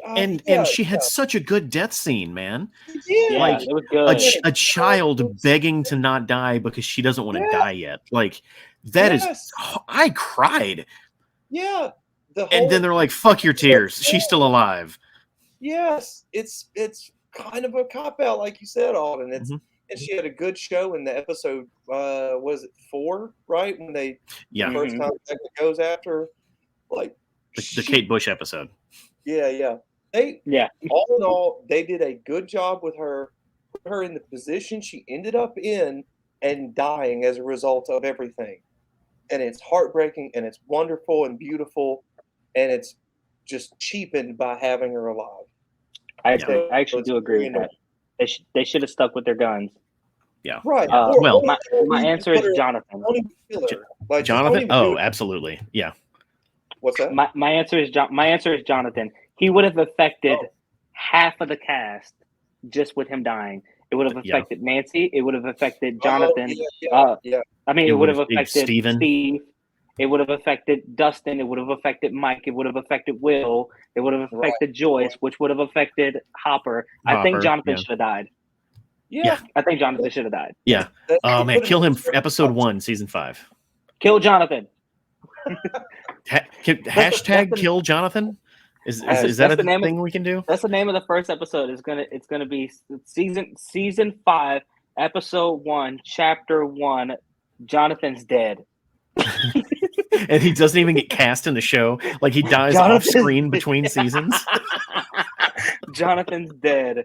And she had such a good death scene, man. Yeah, Like it was good. a child begging to not die because she doesn't want to die yet. Like that is, I cried. Yeah. And then they're like, "Fuck your tears. She's still alive." Yes, it's kind of a cop out, like you said, Alden. And she had a good show in the episode. Was it 4? Right when they first time that goes after, like the Kate Bush episode. Yeah. All in all, they did a good job with her, put her in the position she ended up in, and dying as a result of everything. And it's heartbreaking, and it's wonderful and beautiful, and it's just cheapened by having her alive. I actually do agree with that. They should have stuck with their guns. Yeah. Right. Well, my answer is Jonathan. Jonathan? Oh, absolutely. Yeah. What's that? My answer is Jonathan. He would have affected half of the cast just with him dying. It would have affected Nancy. It would have affected Jonathan. I mean, it would have affected Steve. It would have affected Dustin. It would have affected Mike. It would have affected Will. It would have affected Joyce, which would have affected Hopper. I think Jonathan should have died. Yeah. I think Jonathan should have died. Yeah. Oh man, kill him for episode 1, season 5. Kill Jonathan. Hashtag kill Jonathan. Is that a thing we can do? That's the name of the first episode. It's gonna be season 5, episode 1, chapter 1. Jonathan's dead. And he doesn't even get cast in the show. Like he dies off screen between seasons. Jonathan's dead.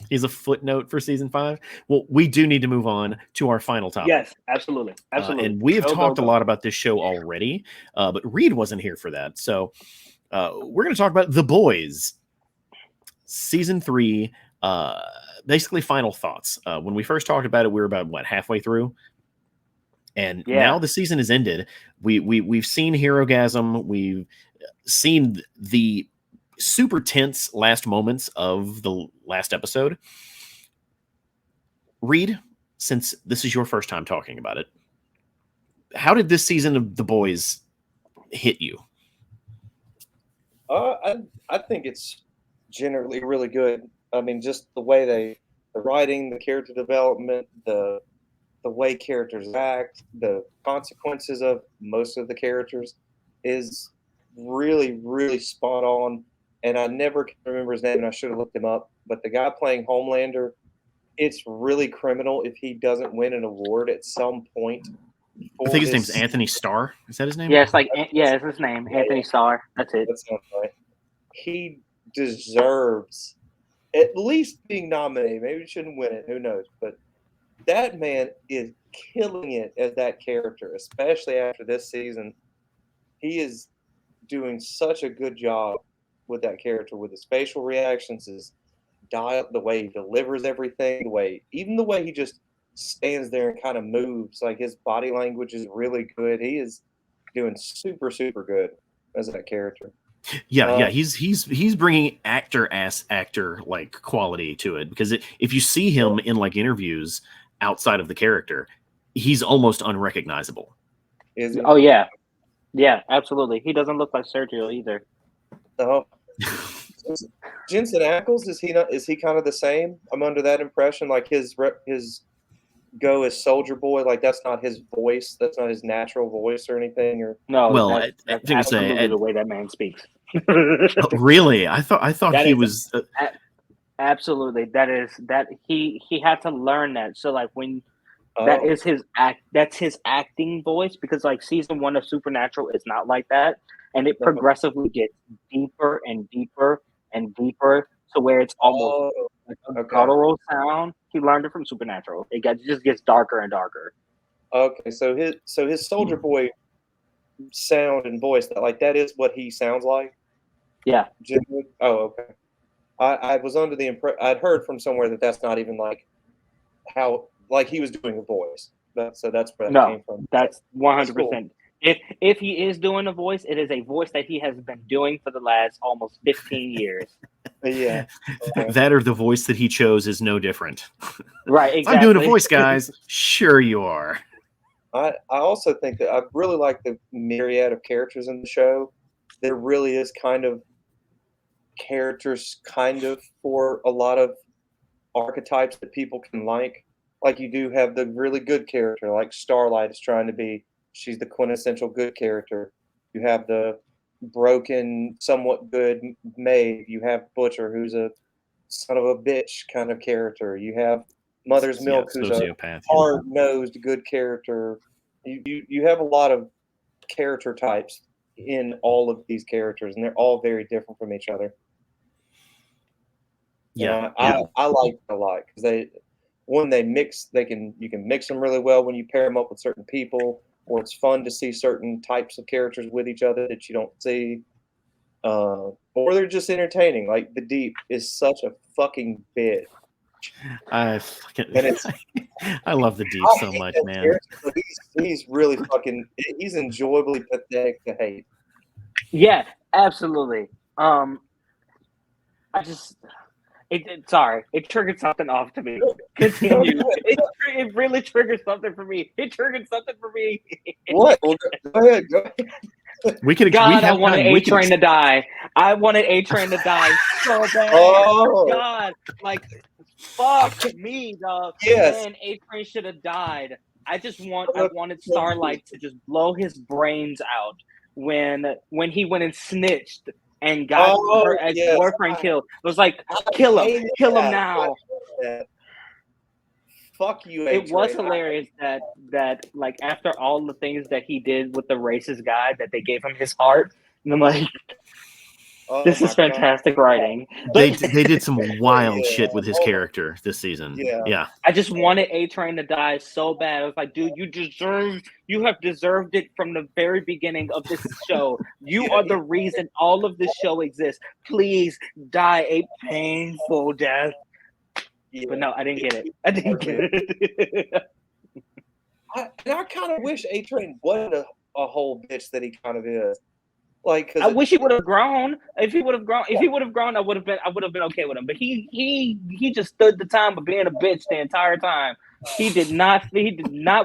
He's a footnote for season 5. Well, we do need to move on to our final topic. Yes, absolutely. And we have talked a lot about this show already, but Reed wasn't here for that. So we're going to talk about The Boys, season 3. Basically, final thoughts. When we first talked about it, we were about halfway through. And now the season has ended. We've seen Herogasm. We've seen the super tense last moments of the last episode. Reed, since this is your first time talking about it, how did this season of The Boys hit you? I think it's generally really good. I mean, just the way the writing, the character development, the way characters act, the consequences of most of the characters is really, really spot on. and I never can remember his name, and I should have looked him up. But the guy playing Homelander, it's really criminal if he doesn't win an award at some point. I think his name's Anthony Starr. Is that his name? Yeah, it's his name, Anthony Starr. That's it. That sounds right. He deserves at least being nominated. Maybe he shouldn't win it. Who knows? But that man is killing it as that character, especially after this season. He is doing such a good job with that character, with his facial reactions, his dial, the way he delivers everything, even the way he just stands there and kind of moves. Like his body language is really good. He is doing super, super good as that character. Yeah. He's bringing actor like quality to it, because if you see him in like interviews outside of the character, he's almost unrecognizable. Is he? Oh yeah, absolutely. He doesn't look like Sergio either. Oh. Jensen Ackles, is he not? Is he kind of the same? I'm under that impression. Like his go as Soldier Boy, like that's not his voice. That's not his natural voice or anything. Or no, well, that's absolutely the way that man speaks. Really, I thought that he is, was absolutely that he had to learn that. So like when Oh. that's his acting voice, because like season 1 of Supernatural is not like that, and it progressively gets deeper and deeper and deeper to where it's almost like a guttural sound. He learned it from Supernatural. It just gets darker and darker. Okay, so his Soldier Boy sound and voice, that is what he sounds like. Yeah. Genuinely? Oh, okay. I was under the impression, I'd heard from somewhere that that's not even like how, like he was doing a voice. So that's where that came from. That's 100%. If he is doing a voice, it is a voice that he has been doing for the last almost 15 years. Yeah. Okay. That or the voice that he chose is no different. Right, exactly. I'm doing a voice, guys. Sure you are. I also think that I really like the myriad of characters in the show. There really is kind of characters for a lot of archetypes that people can like. Like you do have the really good character, like Starlight is trying to be. She's the quintessential good character. You have the broken, somewhat good maid. You have Butcher, who's a son of a bitch kind of character. You have Mother's Milk, who's a hard-nosed good character. You have a lot of character types in all of these characters, and they're all very different from each other. Yeah, I like it a lot because you can mix them really well when you pair them up with certain people, or it's fun to see certain types of characters with each other that you don't see, or they're just entertaining. Like The Deep is such a fucking bitch. I love The Deep so much, man. He's really fucking. He's enjoyably pathetic to hate. Yeah, absolutely. It triggered something off to me. Continue. It really triggered something for me. It triggered something for me. What? Well, go ahead. I wanted A-Train to die. I wanted A-Train to die so bad. Oh. God, like, fuck me, dog. Yes. Man, A-Train should have died. I wanted Starlight to just blow his brains out when he went and snitched and got her ex-boyfriend killed. It was like, kill him now. Fuck you, A-Train. It was hilarious that like after all the things that he did with the racist guy, that they gave him his heart. And I'm like, this is fantastic writing. They did some wild shit with his character this season. Yeah. I just wanted A-Train to die so bad. I was like, dude, you have deserved it from the very beginning of this show. You are the reason all of this show exists. Please die a painful death. Yeah. But no, I didn't get it. I kind of wish A-Train wasn't a whole bitch that he kind of is. Like, I wish he would have grown. If he would have grown, I would have been okay with him. But he just stood the time of being a bitch the entire time. He did not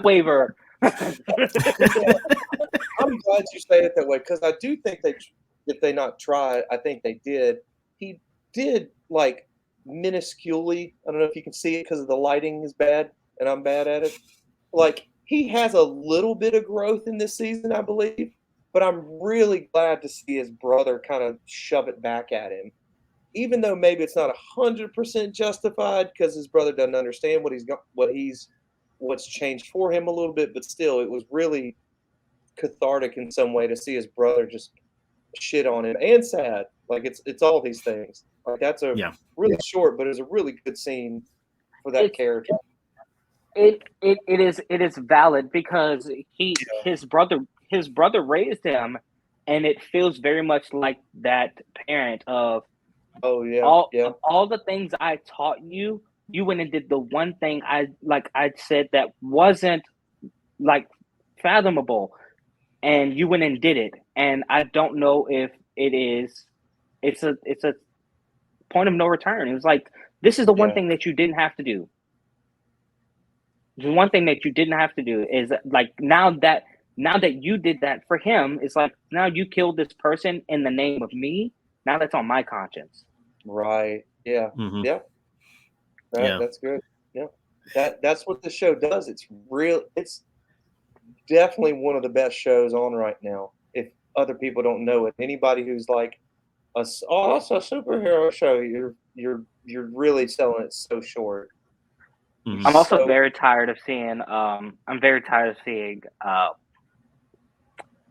waver. I'm glad you say it that way, because I do think if they not tried, I think they did. He did, like, minusculely. I don't know if you can see it because the lighting is bad and I'm bad at it. Like, he has a little bit of growth in this season, I believe. but I'm really glad to see his brother kind of shove it back at him, even though maybe it's not 100% justified because his brother doesn't understand what's changed for him a little bit. But still, it was really cathartic in some way to see his brother just shit on him, and sad. Like it's all these things. Like that's a really short, but it's a really good scene for that character. It is valid because his brother raised him, and it feels very much like that parent of all the things I taught you. You went and did the one thing I said that wasn't like fathomable, and you went and did it. And I don't know if it's a point of no return. It was like, this is the one thing that you didn't have to do. The one thing that you didn't have to do is like now that you did that for him, it's like now you killed this person in the name of me. Now that's on my conscience. Right. Yeah. Mm-hmm. Yeah. That's good. Yeah. That's what the show does. It's definitely one of the best shows on right now. If other people don't know it, anybody who's like, that's a superhero show, you're really selling it so short. Mm-hmm. I'm also very tired of seeing. I'm tired of seeing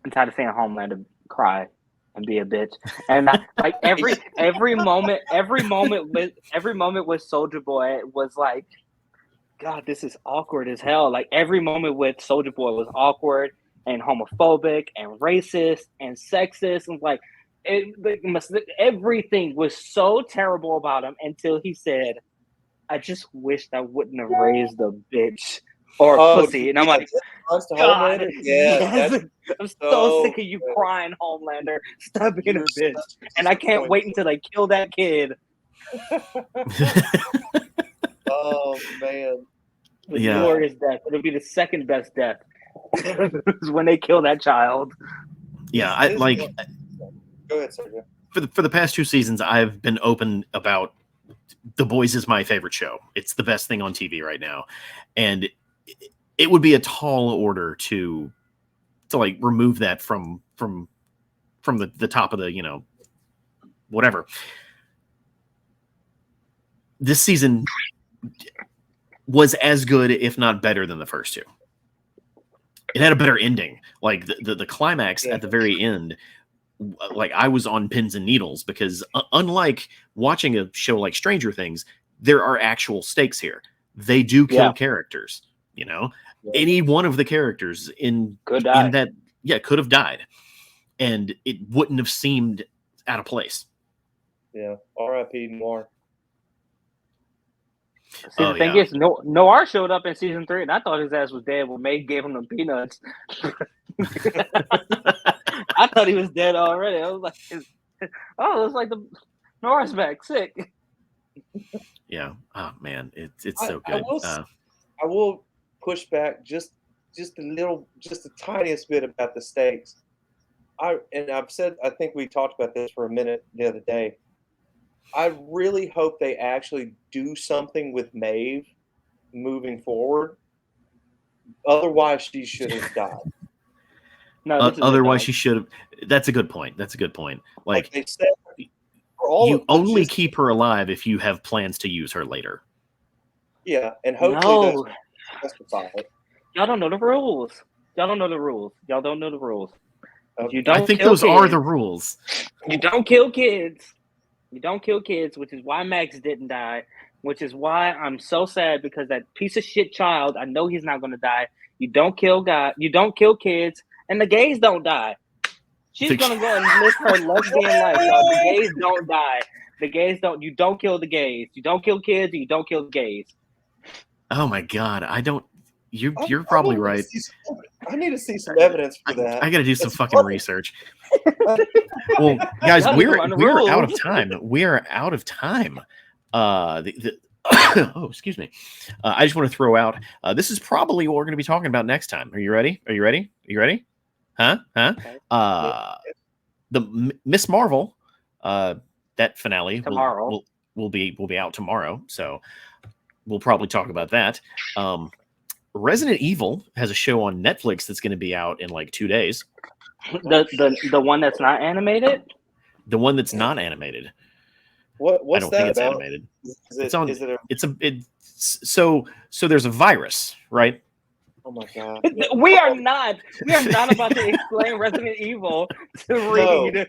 Homelander cry and be a bitch. And like every moment with Soldier Boy was like, God, this is awkward as hell. Like every moment with Soldier Boy was awkward and homophobic and racist and sexist, and like everything was so terrible about him until he said, I just wished I wouldn't have raised a bitch or pussy. And I'm like, God, yes. I'm so sick of you crying, Homelander. Stop being a bitch. And I can't wait until they kill that kid. Oh, man. The glorious death. It'll be the second best death. Is when they kill that child. Yeah, I like. Go ahead, Sergio. For the past 2 seasons, I've been open about The Boys is my favorite show. It's the best thing on TV right now, and it would be a tall order to like remove that from the top of the whatever. This season was as good, if not better, than the first 2. It had a better ending. Like the climax at the very end, like I was on pins and needles because unlike watching a show like Stranger Things, there are actual stakes here. They do kill characters, any one of the characters in that could have died, and it wouldn't have seemed out of place. Yeah. R.I.P. Noir. See, the thing is, Noir showed up in season 3, and I thought his ass was dead when May gave him the peanuts. I thought he was dead already. I was like, it's like the Noir's back, sick. Yeah. Oh man, it's so good. I will push back just the tiniest bit about the stakes. I've said, I think we talked about this for a minute the other day. I really hope they actually do something with Maeve moving forward. Otherwise, she should have died. No, otherwise she should have. That's a good point. Like they said, you only keep her alive if you have plans to use her later. Yeah, and hopefully that's justified. Y'all don't know the rules. Y'all don't know the rules. Okay. I think those are the rules. You don't kill kids. Which is why Max didn't die. Which is why I'm so sad, because that piece of shit child, I know he's not going to die. You don't kill kids, and the gays don't die. She's going to go and live her lesbian life, y'all. The gays don't die. You don't kill the gays. You don't kill kids, and you don't kill the gays. Oh my God. I don't. You're probably right. I need to see some evidence for that. I got to do some fucking research. Well, guys, we're out of time. We are out of time. Oh, excuse me. I just want to throw out. This is probably what we're going to be talking about next time. Are you ready? Huh? The Miss Marvel. That finale tomorrow will be out tomorrow. So we'll probably talk about that. Resident Evil has a show on Netflix that's going to be out in like 2 days. The one that's not animated. The one that's not animated. I What's don't that think it's about? animated. Is It's it? on. Is it a? It's so there's a virus, right? Oh my god! We are not about to explain Resident Evil to Reed.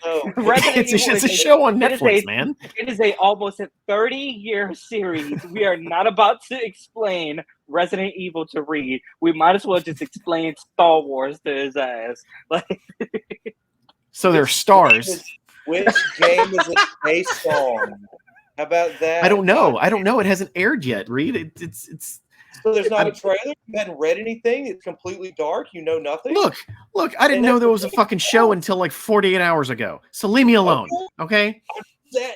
No. Resident Evil It's a is show on it is Netflix, a- man. It is a almost a 30-year series. We are not about to explain Resident Evil to Reed. We might as well just explain Star Wars to his ass. Like, So they're stars. Which game is it based on? How about that? I don't know. I don't know. It hasn't aired yet, Reed. It's. So there's not I'm- a trailer. You hadn't read anything. It's completely dark. You know nothing. Look. I didn't know there was a fucking show until like 48 hours ago. So leave me alone, okay?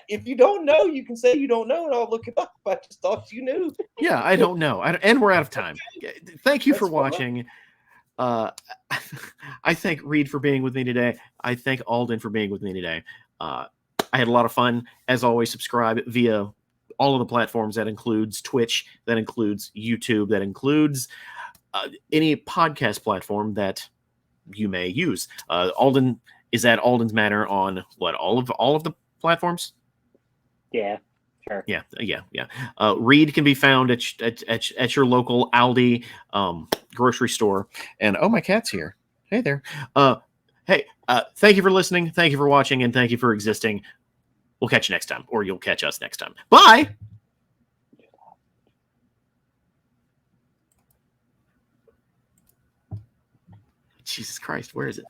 If you don't know, you can say you don't know, and I'll look it up. I just thought you knew. Yeah, I don't know. And we're out of time. Thank you for That's fine. watching. I thank Reed for being with me today. I thank Alden for being with me today. I had a lot of fun. As always, subscribe via all of the platforms. That includes Twitch. That includes YouTube. That includes any podcast platform that you may use. Alden is at Alden's Manor on what, all of the platforms? yeah, sure. Yeah. Reed can be found at your local Aldi grocery store. And oh, my cat's here. Hey there. Thank you for listening. Thank you for watching, and thank you for existing. We'll catch you next time, or you'll catch us next time. Bye. Jesus Christ, where is it?